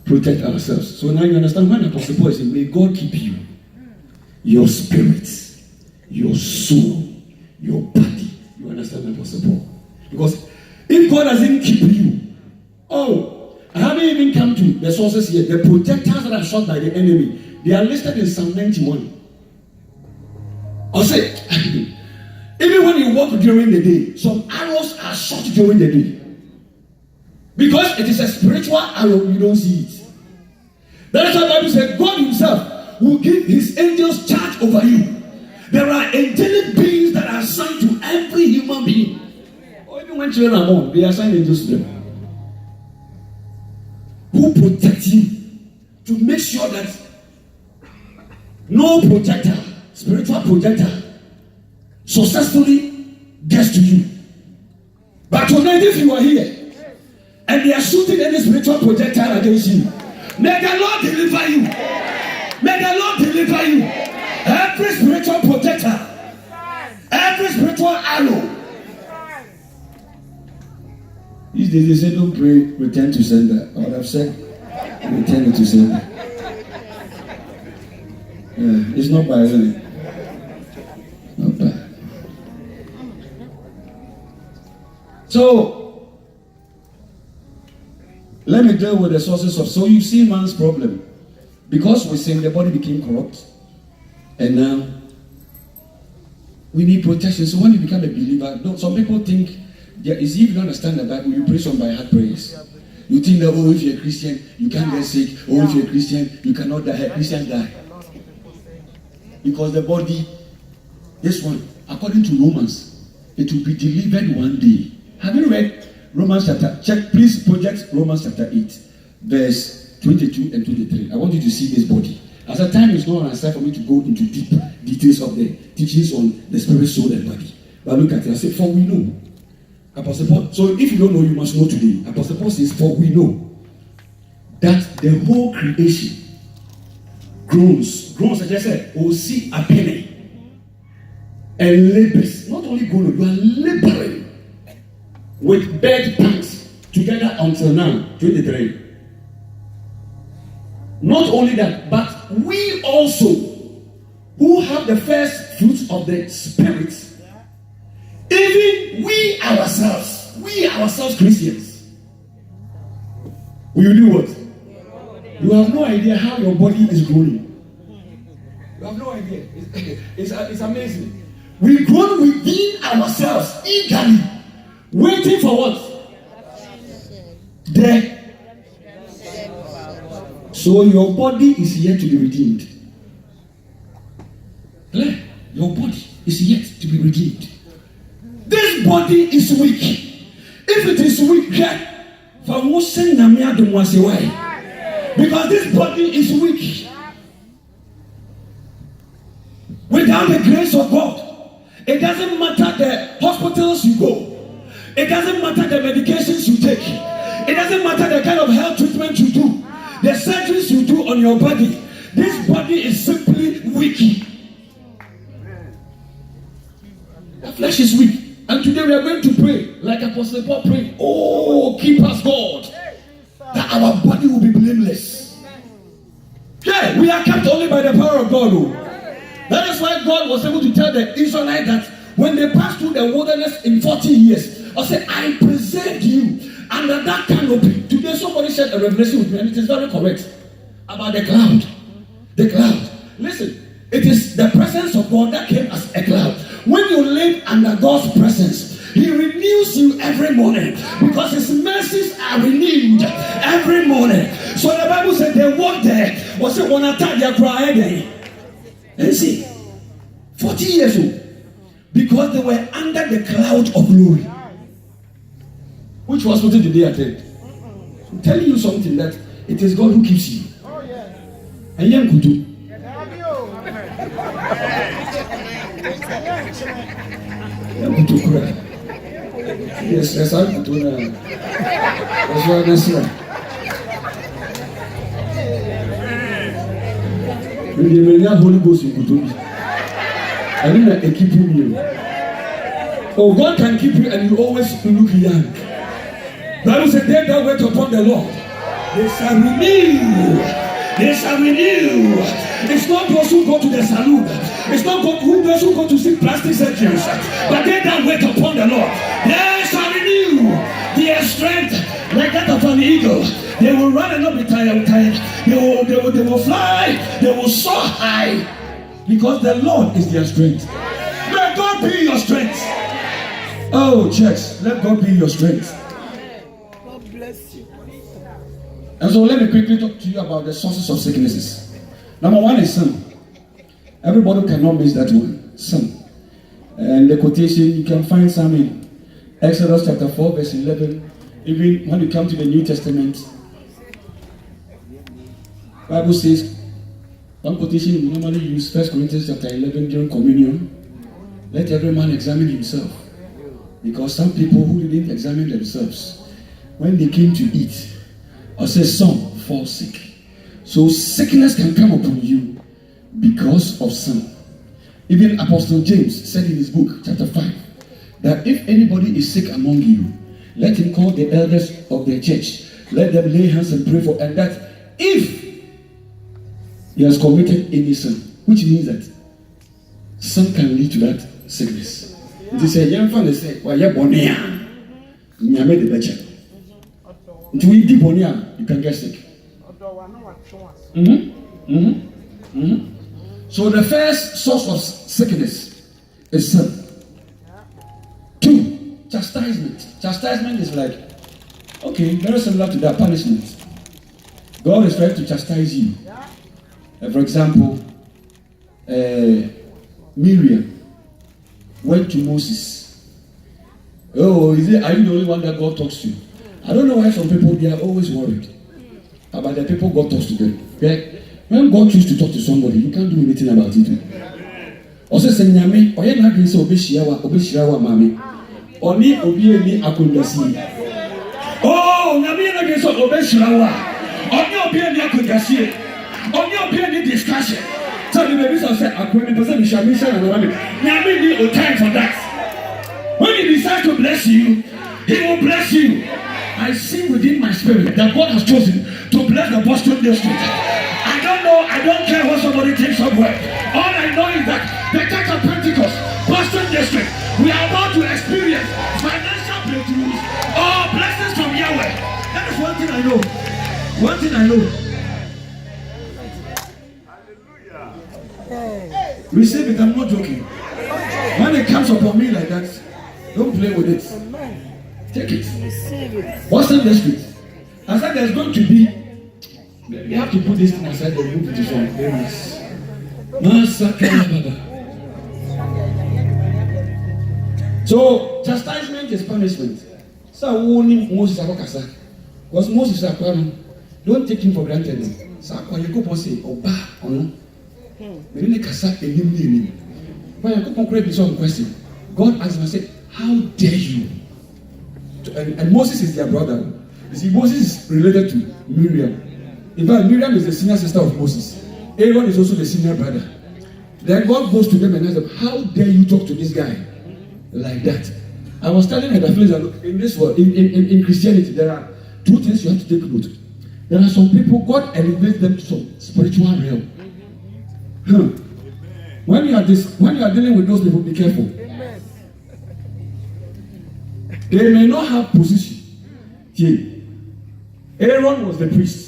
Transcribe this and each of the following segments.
protect ourselves. So now you understand when Apostle Paul says, may God keep you, your spirit, your soul, your body. You understand Apostle Paul? Because if God doesn't keep you, I haven't even come to the sources yet. The projectiles that are shot by the enemy, they are listed in Psalm 91. I'll say, even when you walk during the day, some arrows are shot during the day. Because it is a spiritual arrow, you don't see it. That is why the Bible said God himself will give his angels charge over you. There are angelic beings that are assigned to every human being. Or even when children are born, they assign angels to them. Who protect you to make sure that no projector, spiritual projector, successfully gets to you. But tonight, if you are here and they are shooting any spiritual projectile against you, may the Lord deliver you. May the Lord deliver you. Every spiritual projector, every spiritual arrow. These days they say don't pray, return to sender. I would have said return it to sender. It's not bad, isn't it? Not bad. So let me deal with the sources of. So you see man's problem. Because we sin, the body became corrupt. And now we need protection. So when you become a believer, some people think, if you don't understand the Bible, you pray some by heart prayers. You think that, if you're a Christian, you can't get sick. If you're a Christian, you cannot die. Christians die. Because the body, this one, according to Romans, it will be delivered one day. Have you read Romans chapter? Check, please project Romans chapter 8, verse 22 and 23. I want you to see this body. As a time is not on our side for me to go into deep details of the teachings on the spirit, soul, and body. But look at it. I say, for we know. Apostle Paul. So if you don't know, you must know today. Apostle Paul says, for we know that the whole creation groans, as I just said, will see a penny and labors. Not only groaning, you are laboring with bed pangs together until now, 23. Not only that, but we also, who have the first fruits of the Spirit, even we ourselves Christians, will do what? You have no idea how your body is growing. You have no idea. It's amazing. We grow within ourselves eagerly, waiting for what? Death. So your body is yet to be redeemed. Your body is yet to be redeemed. This body is weak. If it is weak, because this body is weak. Without the grace of God, it doesn't matter the hospitals you go. It doesn't matter the medications you take. It doesn't matter the kind of health treatment you do. The surgeries you do on your body. This body is simply weak. The flesh is weak. And today we are going to pray like Apostle Paul prayed. Oh, keep us, God, that our body will be blameless. Yeah, we are kept only by the power of God. Oh. That is why God was able to tell the Israelites that when they passed through the wilderness in 40 years, I said, I preserved you under that canopy. Today somebody shared a revelation with me, and it is very correct, about the cloud. The cloud. Listen, it is the presence of God that came as a cloud. When you live under God's presence, he renews you every morning because his mercies are renewed every morning. So the Bible said they walked there. Was it one attack their cry again? And see, 40 years old, because they were under the cloud of glory. Which hospital did they attend? I'm telling you something, that it is God who keeps you. And young Kutu. Yes, that's how you do now. That's why that's right. When you may have Holy Ghost, you could do it. I mean, I keep you. Oh, God can keep you and you always look young. Bible said, they that wait upon the Lord They shall renew. They shall renew. It's not those who go to the saloon. It's not those who go to see plastic surgeons. But they that wait upon the Lord. They shall renew their strength like that of an eagle. They will run and not be tired. They will fly. They will soar high. Because the Lord is their strength. Let God be your strength. Oh, church, let God be your strength. God bless you. And so let me quickly talk to you about the sources of sicknesses. Number one is sin. Everybody cannot miss that one. Sin. And the quotation, you can find some in Exodus chapter 4, verse 11. Even when you come to the New Testament, Bible says, one quotation we normally use, 1 Corinthians chapter 11 during communion. Let every man examine himself. Because some people who didn't examine themselves, when they came to eat, or say some fall sick. So sickness can come upon you because of sin. Even Apostle James said in his book, chapter 5, that if anybody is sick among you, let him call the elders of the church. Let them lay hands and pray for, and that if he has committed any sin, which means that sin can lead to that sickness. It is a young fellow say, "Well, you're born here. You made the better. Until you deep on here, you can get sick." So the first source of sickness is sin. 2, chastisement. Chastisement is like, okay, very similar to that, punishment. God is trying to chastise you. For example, Miriam went to Moses. Oh, are you the only one that God talks to? I don't know why some people, they are always worried about the people God talks to them. Okay? When God chooses to talk to somebody, you can't do anything about it. Also, say, "Nyame, oye na green say obeshirawa mami. Oni obieni akundasi." Oh, Nyame na green say obeshirawa. Oni obieni akundasi. Oni obieni discussion. So the baby say, "Akwemi person be shamisha na wami." Nyame need no time for that. When he decides to bless you, he will bless you. I see within my spirit that God has chosen to bless the Boston district. I don't care what somebody thinks somewhere. All I know is that the Church of Pentecost, Boston district, we are about to experience financial breakthroughs or blessings from Yahweh. That is one thing I know. One thing I know. Hallelujah. Receive it, I'm not joking. When it comes upon me like that, don't play with it. Take it. Boston district. I said there's going to be. You have to put this thing aside and move it to some areas. So chastisement is punishment. So warning Moses Abokasa. Because Moses don't take him for granted. So you go say, "Oba, ono." We didn't kasa elim. When you go concrete some question, God asked him and said, "How dare you?" And Moses is their brother. You see, Moses is related to Miriam. In fact, Miriam is the senior sister of Moses. Aaron is also the senior brother. Then God goes to them and asks them, "How dare you talk to this guy like that?" I was telling her that in this world, in Christianity, there are 2 things you have to take note. There are some people, God elevates them to some spiritual realm. When you are dealing with those people, be careful. They may not have position. Aaron was the priest.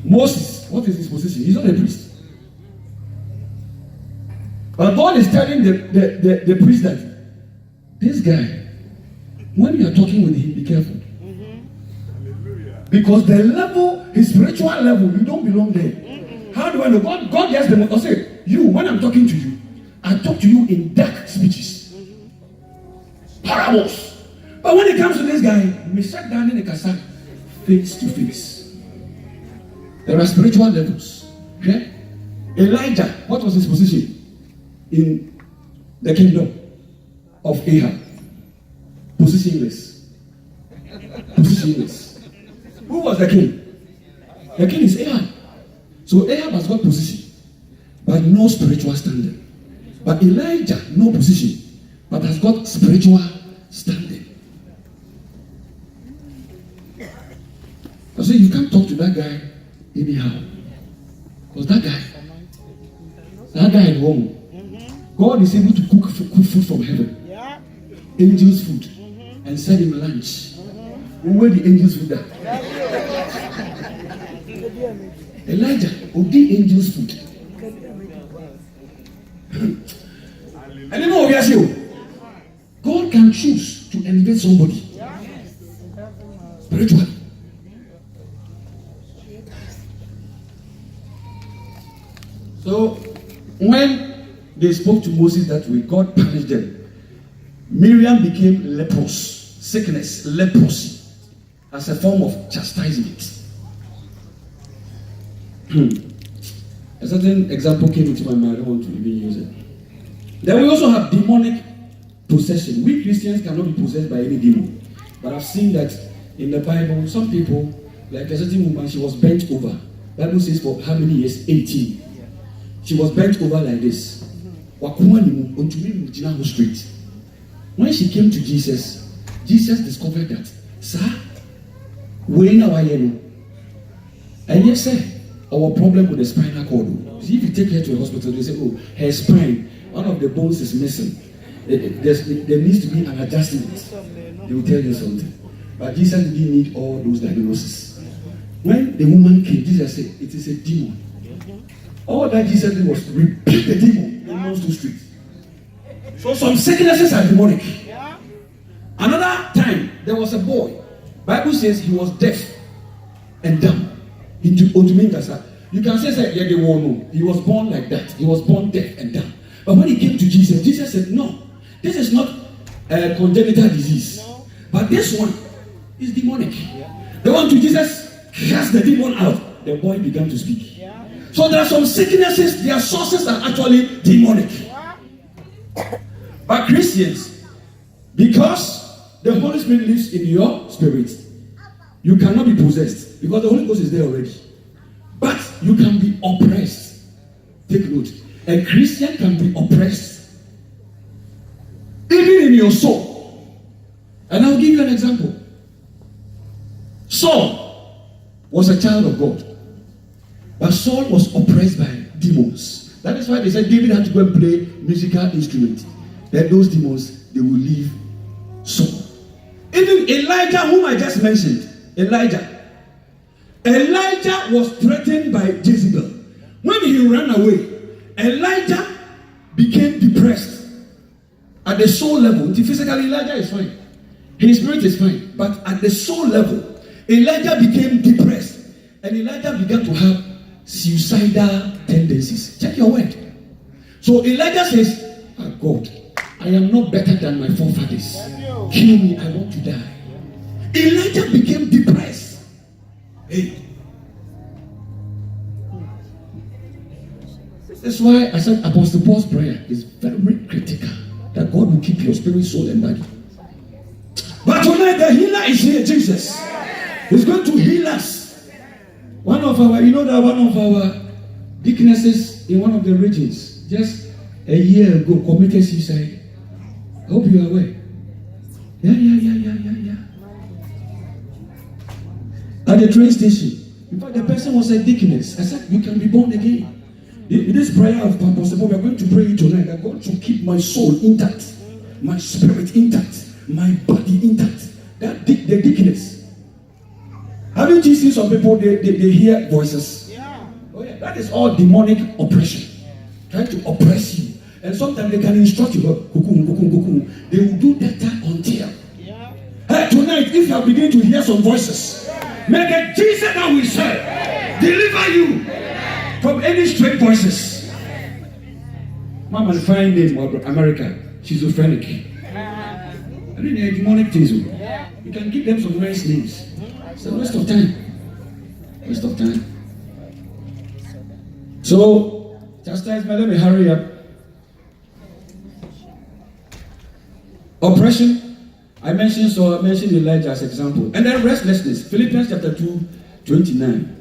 Moses, what is his position? He's not a priest. But God is telling the priest that this guy, when you are talking with him, be careful. Because the level, his spiritual level, you don't belong there. How do I know? God gets them. I say, you, when I'm talking to you, I talk to you in dark speeches. Parables. But when it comes to this guy, we sat down in the casa face to face. There are spiritual levels. Okay? Elijah, what was his position in the kingdom of Ahab? Positionless. Positionless. Who was the king? The king is Ahab. So Ahab has got position, but no spiritual standing. But Elijah, no position, but has got spiritual standing. can't talk to that guy anyhow. Because that guy at home, God is able to cook food from heaven. Yeah. Angels' food. And send him lunch. Where the angels' food are? Elijah, the angels' food. And you know what we are saying? God can choose to elevate somebody spiritually. So when they spoke to Moses that way, God punished them. Miriam became leprous, sickness, leprosy, as a form of chastisement. A certain example came into my mind. I don't want to even use it. Then we also have demonic possession. We Christians cannot be possessed by any demon. But I've seen that in the Bible, some people, like a certain woman, she was bent over. Bible says for how many years? 18. She was bent over like this. Straight. When she came to Jesus, Jesus discovered that, sir, we know why you know. And yes, sir, our problem with the spinal cord. See, if you take her to a hospital, they say, oh, her spine, one of the bones is missing. There needs to be an adjustment. They will tell you something. But Jesus didn't need all those diagnoses. When the woman came, Jesus said, it is a demon. All that Jesus did was rebuke the demon. The demons too strict. So some sicknesses are demonic. Another time, there was a boy. Bible says he was deaf and dumb. You can say, yeah, they won't know. He was born like that. He was born deaf and dumb. But when he came to Jesus, Jesus said, no, this is not a congenital disease. No. But this one is demonic. Yeah. The one to Jesus cast the demon out. The boy began to speak. Yeah. So there are some sicknesses, their sources are actually demonic. Yeah. But Christians, because the Holy Spirit lives in your spirit, you cannot be possessed because the Holy Ghost is there already. But you can be oppressed. Take note. A Christian can be oppressed even in your soul. And I'll give you an example. Saul was a child of God, but Saul was oppressed by demons. That is why they said David had to go and play musical instruments. Then those demons, they will leave Saul. Even Elijah, whom I just mentioned, Elijah was threatened by Jezebel. When he ran away, Elijah became depressed at the soul level. Physically, Elijah is fine. His spirit is fine. But at the soul level, Elijah became depressed. And Elijah began to have suicidal tendencies. Check your word. So Elijah says, oh God, I am not better than my forefathers. Kill me, I want to die. Elijah became depressed. Hey. That's why I said Apostle Paul's prayer is very critical. That God will keep your spirit, soul, and body. But tonight the healer is here, Jesus. He's going to heal us. One of our deaconesses in one of the regions, just a year ago, committed suicide. I hope you are aware. Yeah. At the train station. In fact, the person was a deaconess. I said, you can be born again. In this prayer of Apostle Paul, we are going to pray tonight that God should keep my soul intact, my spirit intact, my body intact. That the deaconess. Haven't you seen some people, they hear voices? Yeah. Oh yeah, that is all demonic oppression. Trying to oppress you. And sometimes they can instruct you, they will do that until. Yeah. Hey, tonight, if you are beginning to hear some voices, may the Jesus that we serve deliver you from any strange voices. Mama, find name America, schizophrenic. I don't know demonic things. You can give them some nice names. It's a waste of time. Waste of time. So, chastisement, let me hurry up. Oppression. I mentioned Elijah as an example. And then restlessness. Philippians chapter 2:29.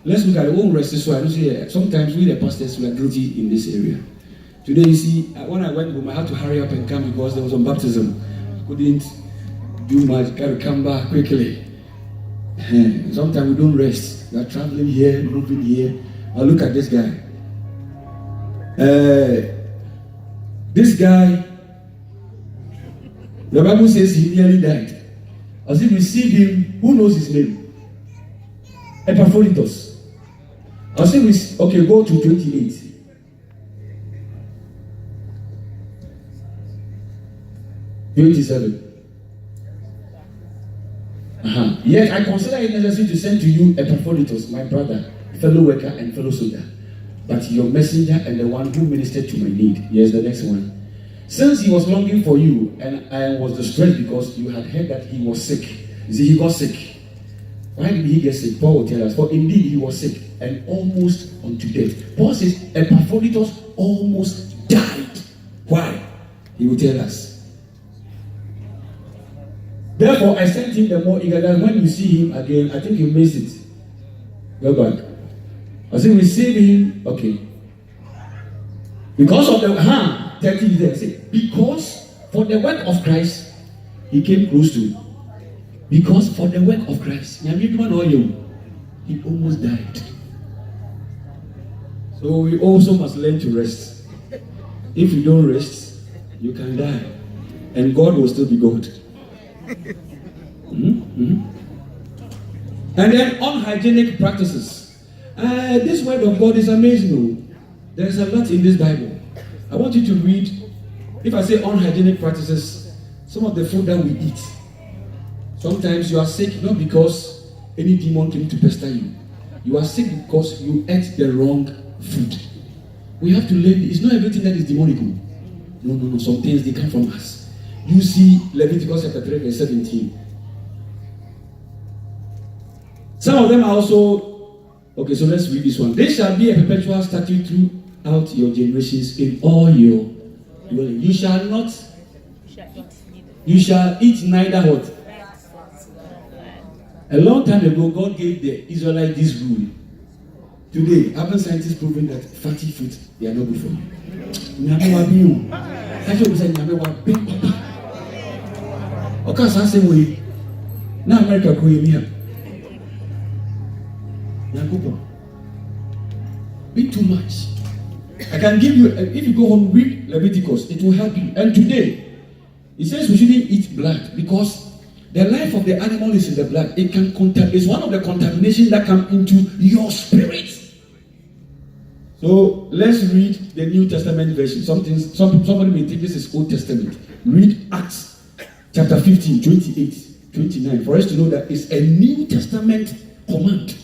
Let's look at our own rest. So I don't say sometimes we the pastors were guilty in this area. Today, you see, when I went home, I had to hurry up and come because there was a baptism. Couldn't do much. Got to come back quickly. Sometimes we don't rest. We are traveling here, moving here. Now look at this guy. This guy, the Bible says he nearly died. As if we see him, who knows his name? Epaphroditus. As if we, okay, go to 28. Yet I consider it necessary to send to you Epaphroditus, my brother, fellow worker and fellow soldier, but your messenger and the one who ministered to my need. Here's the next one. Since he was longing for you, and I was distressed because you had heard that he was sick. You see, he got sick. Why did he get sick? Paul will tell us. For indeed he was sick and almost unto death. Paul says Epaphroditus almost died. Why? He will tell us. Therefore, I sent him the more eager that when you see him again, I think you missed it. Go back. I said, receive him. Okay. Because of the 30 years. Because for the work of Christ, he came close to. Because for the work of Christ, he almost died. So we also must learn to rest. If you don't rest, you can die. And God will still be God. And then unhygienic practices. This word of God is amazing. There's a lot in this Bible. I want you to read. If I say unhygienic practices, some of the food that we eat. Sometimes you are sick not because any demon came to pester you. You are sick because you ate the wrong food. We have to learn. It's not everything that is demonic. No. Some things they come from us. You see Leviticus chapter 3 verse 17. Some of them are also, okay, so let's read this one. This shall be a perpetual statute throughout your generations in all your dwelling. You shall eat neither what? A long time ago, God gave the Israelites this rule. Today, haven't scientists proven that fatty food, they are not good for you? Okay, so I say we now America going here. Be too much. I can give you, if you go home, read Leviticus, it will help you. And today, it says we shouldn't eat blood because the life of the animal is in the blood. It can it's one of the contaminations that come into your spirit. So let's read the New Testament version. Somebody may think this is Old Testament. Read Acts chapter 15, 28, 29 for us to know that it's a New Testament command.